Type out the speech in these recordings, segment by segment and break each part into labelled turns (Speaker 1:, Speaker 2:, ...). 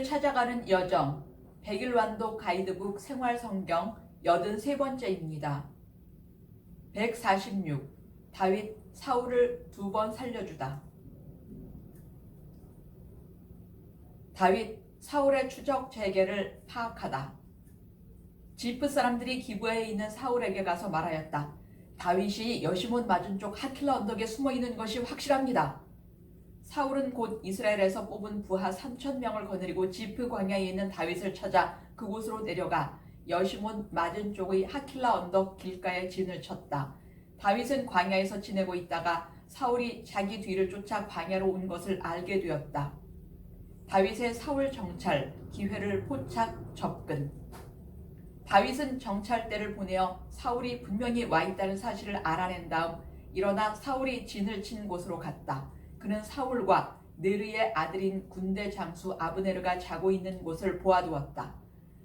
Speaker 1: 주님을 찾아가는 여정 100일 완독 가이드북 생활성경 83번째입니다. 146. 다윗 사울을 2번 살려주다. 다윗 사울의 추적 재계를 파악하다. 지프 사람들이 기브에 있는 사울에게 가서 말하였다. 다윗이 여시몬 맞은 쪽 하킬라 언덕에 숨어있는 것이 확실합니다. 사울은 곧 이스라엘에서 뽑은 부하 3,000명을 거느리고 지프 광야에 있는 다윗을 찾아 그곳으로 내려가 여시몬 맞은 쪽의 하킬라 언덕 길가에 진을 쳤다. 다윗은 광야에서 지내고 있다가 사울이 자기 뒤를 쫓아 광야로 온 것을 알게 되었다. 다윗의 사울 정찰, 기회를 포착, 접근. 다윗은 정찰대를 보내어 사울이 분명히 와 있다는 사실을 알아낸 다음 일어나 사울이 진을 친 곳으로 갔다. 그는 사울과 네르의 아들인 군대 장수 아브네르가 자고 있는 곳을 보아두었다.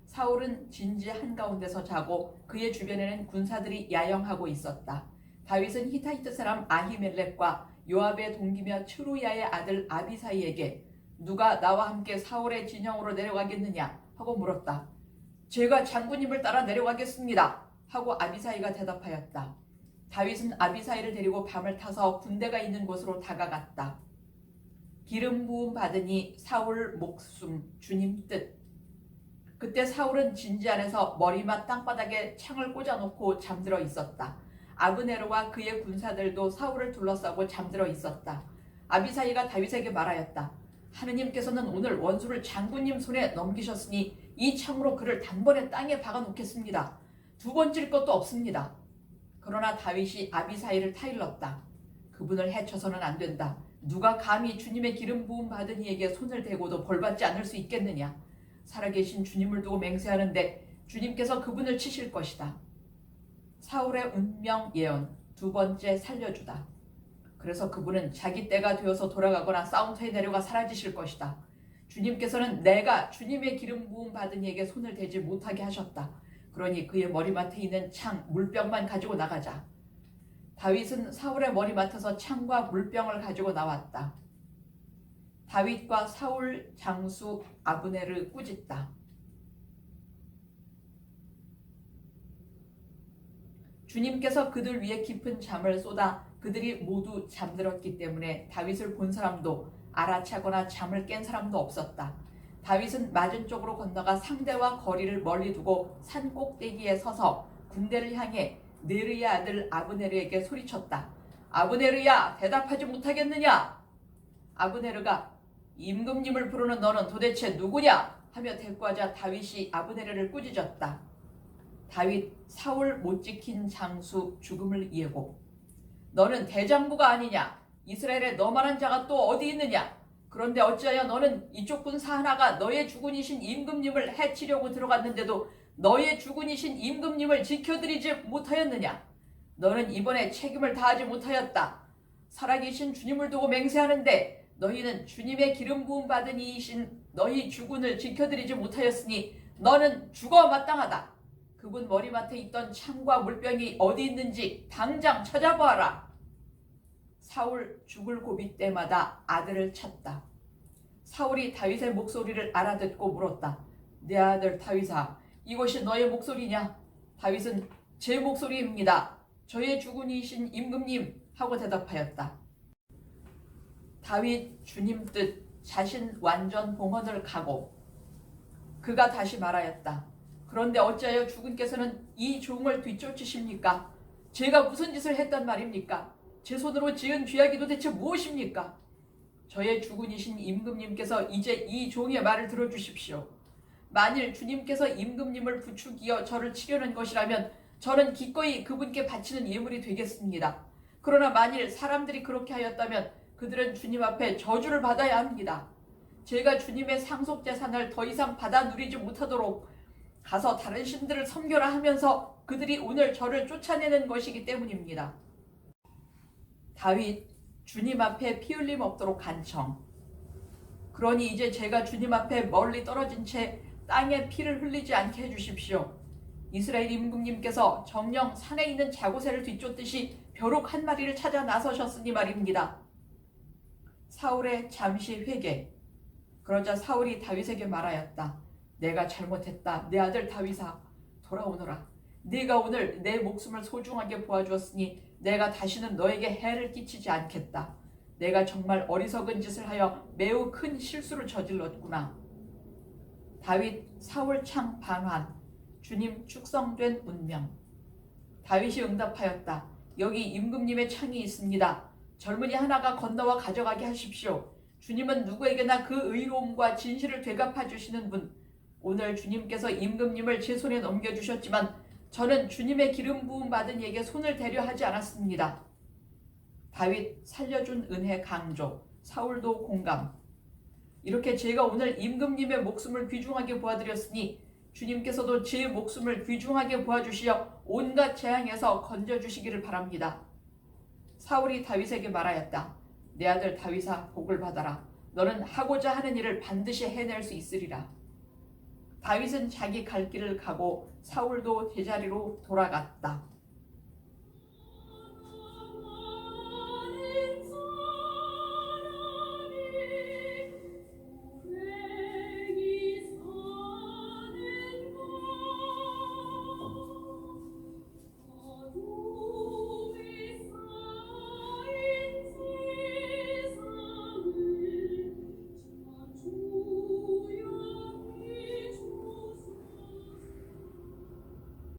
Speaker 1: 사울은 진지 한가운데서 자고 그의 주변에는 군사들이 야영하고 있었다. 다윗은 히타이트 사람 아히멜렉과 요압의 동기며 츠루야의 아들 아비사이에게 누가 나와 함께 사울의 진영으로 내려가겠느냐 하고 물었다. 제가 장군님을 따라 내려가겠습니다 하고 아비사이가 대답하였다. 다윗은 아비사이를 데리고 밤을 타서 군대가 있는 곳으로 다가갔다. 기름 부음 받으니 사울 목숨 주님 뜻. 그때 사울은 진지 안에서 머리맡 땅바닥에 창을 꽂아놓고 잠들어 있었다. 아브네르와 그의 군사들도 사울을 둘러싸고 잠들어 있었다. 아비사이가 다윗에게 말하였다. 하느님께서는 오늘 원수를 장군님 손에 넘기셨으니 이 창으로 그를 단번에 땅에 박아놓겠습니다. 2번 찔 것도 없습니다. 그러나 다윗이 아비사이를 타일렀다. 그분을 해쳐서는 안 된다. 누가 감히 주님의 기름 부음 받은 이에게 손을 대고도 벌받지 않을 수 있겠느냐. 살아계신 주님을 두고 맹세하는데 주님께서 그분을 치실 것이다. 사울의 운명 예언 2번째 살려주다. 그래서 그분은 자기 때가 되어서 돌아가거나 싸움터에 내려가 사라지실 것이다. 주님께서는 내가 주님의 기름 부음 받은 이에게 손을 대지 못하게 하셨다. 그러니 그의 머리맡에 있는 창, 물병만 가지고 나가자. 다윗은 사울의 머리맡에서 창과 물병을 가지고 나왔다. 다윗과 사울 장수 아브네르 꾸짖다. 주님께서 그들 위에 깊은 잠을 쏟아 그들이 모두 잠들었기 때문에 다윗을 본 사람도 알아차거나 잠을 깬 사람도 없었다. 다윗은 맞은 쪽으로 건너가 상대와 거리를 멀리 두고 산 꼭대기에 서서 군대를 향해 네르의 아들 아브네르에게 소리쳤다. 아브네르야, 대답하지 못하겠느냐? 아브네르가 임금님을 부르는 너는 도대체 누구냐? 하며 대꾸하자 다윗이 아브네르를 꾸짖었다. 다윗 사울 못 지킨 장수 죽음을 예고. 너는 대장부가 아니냐? 이스라엘에 너만한 자가 또 어디 있느냐? 그런데 어찌하여 너는 이쪽 군사 하나가 너의 주군이신 임금님을 해치려고 들어갔는데도 너의 주군이신 임금님을 지켜드리지 못하였느냐? 너는 이번에 책임을 다하지 못하였다. 살아계신 주님을 두고 맹세하는데 너희는 주님의 기름 부음 받은 이이신 너희 주군을 지켜드리지 못하였으니 너는 죽어 마땅하다. 그분 머리맡에 있던 창과 물병이 어디 있는지 당장 찾아보아라. 사울 죽을 고비 때마다 아들을 찾다. 사울이 다윗의 목소리를 알아듣고 물었다. 내 아들 다윗아, 이것이 너의 목소리냐? 다윗은 제 목소리입니다. 저의 주군이신 임금님 하고 대답하였다. 다윗 주님 뜻 자신 완전 봉헌을 가고 그가 다시 말하였다. 그런데 어찌하여 주군께서는 이 종을 뒤쫓으십니까? 제가 무슨 짓을 했단 말입니까? 제 손으로 지은 죄악이 도대체 무엇입니까? 저의 주군이신 임금님께서 이제 이 종의 말을 들어주십시오. 만일 주님께서 임금님을 부추기어 저를 치려는 것이라면 저는 기꺼이 그분께 바치는 예물이 되겠습니다. 그러나 만일 사람들이 그렇게 하였다면 그들은 주님 앞에 저주를 받아야 합니다. 제가 주님의 상속재산을 더 이상 받아 누리지 못하도록 가서 다른 신들을 섬겨라 하면서 그들이 오늘 저를 쫓아내는 것이기 때문입니다. 다윗 주님 앞에 피 흘림 없도록 간청. 그러니 이제 제가 주님 앞에 멀리 떨어진 채 땅에 피를 흘리지 않게 해주십시오. 이스라엘 임금님께서 정령 산에 있는 자고새를 뒤쫓듯이 벼룩 한 마리를 찾아 나서셨으니 말입니다. 사울의 잠시 회개. 그러자 사울이 다윗에게 말하였다. 내가 잘못했다. 내 아들 다윗아, 돌아오너라. 네가 오늘 내 목숨을 소중하게 보아주었으니 내가 다시는 너에게 해를 끼치지 않겠다. 내가 정말 어리석은 짓을 하여 매우 큰 실수를 저질렀구나. 다윗 사울 창 반환. 주님 축성된 운명. 다윗이 응답하였다. 여기 임금님의 창이 있습니다. 젊은이 하나가 건너와 가져가게 하십시오. 주님은 누구에게나 그 의로움과 진실을 되갚아 주시는 분. 오늘 주님께서 임금님을 제 손에 넘겨주셨지만 저는 주님의 기름 부음 받은 이에게 손을 대려 하지 않았습니다. 다윗 살려준 은혜 강조. 사울도 공감. 이렇게 제가 오늘 임금님의 목숨을 귀중하게 보아드렸으니 주님께서도 제 목숨을 귀중하게 보아주시어 온갖 재앙에서 건져주시기를 바랍니다. 사울이 다윗에게 말하였다. 내 아들 다윗아, 복을 받아라. 너는 하고자 하는 일을 반드시 해낼 수 있으리라. 다윗은 자기 갈 길을 가고 사울도 제자리로 돌아갔다.